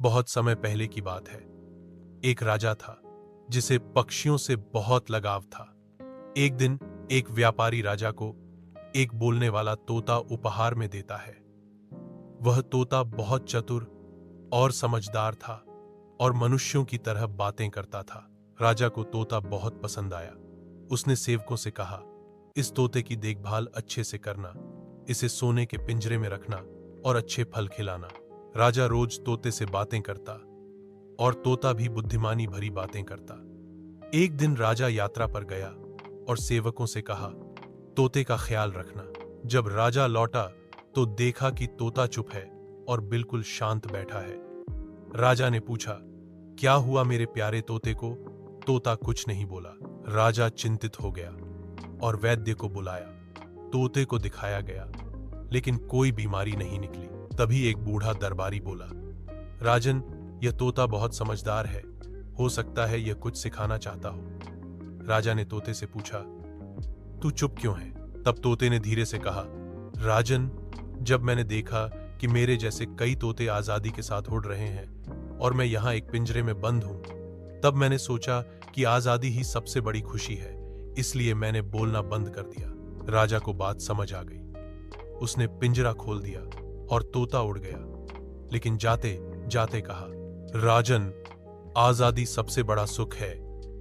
बहुत समय पहले की बात है। एक राजा था जिसे पक्षियों से बहुत लगाव था। एक दिन एक व्यापारी राजा को एक बोलने वाला तोता उपहार में देता है। वह तोता बहुत चतुर और समझदार था और मनुष्यों की तरह बातें करता था। राजा को तोता बहुत पसंद आया। उसने सेवकों से कहा, इस तोते की देखभाल अच्छे से करना, इसे सोने के पिंजरे में रखना और अच्छे फल खिलाना। राजा रोज तोते से बातें करता और तोता भी बुद्धिमानी भरी बातें करता। एक दिन राजा यात्रा पर गया और सेवकों से कहा, तोते का ख्याल रखना। जब राजा लौटा तो देखा कि तोता चुप है और बिल्कुल शांत बैठा है। राजा ने पूछा, क्या हुआ मेरे प्यारे तोते को? तोता कुछ नहीं बोला। राजा चिंतित हो गया और वैद्य को बुलाया। तोते को दिखाया गया, लेकिन कोई बीमारी नहीं निकली। तभी एक बूढ़ा दरबारी बोला, राजन, यह तोता बहुत समझदार है, हो सकता है यह कुछ सिखाना चाहता हो। राजा ने तोते से पूछा, तू चुप क्यों है? तब तोते ने धीरे से कहा, राजन, जब मैंने देखा कि मेरे जैसे कई तोते आजादी के साथ उड़ रहे हैं और मैं यहाँ एक पिंजरे में बंद हूं, तब मैंने सोचा कि आजादी ही सबसे बड़ी खुशी है, इसलिए मैंने बोलना बंद कर दिया। राजा को बात समझ आ गई। उसने पिंजरा खोल दिया और तोता उड़ गया, लेकिन जाते जाते कहा, राजन, आजादी सबसे बड़ा सुख है,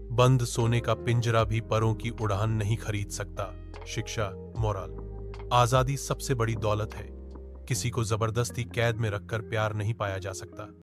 बंद सोने का पिंजरा भी परों की उड़ान नहीं खरीद सकता। शिक्षा, मोरल, आजादी सबसे बड़ी दौलत है, किसी को जबरदस्ती कैद में रखकर प्यार नहीं पाया जा सकता।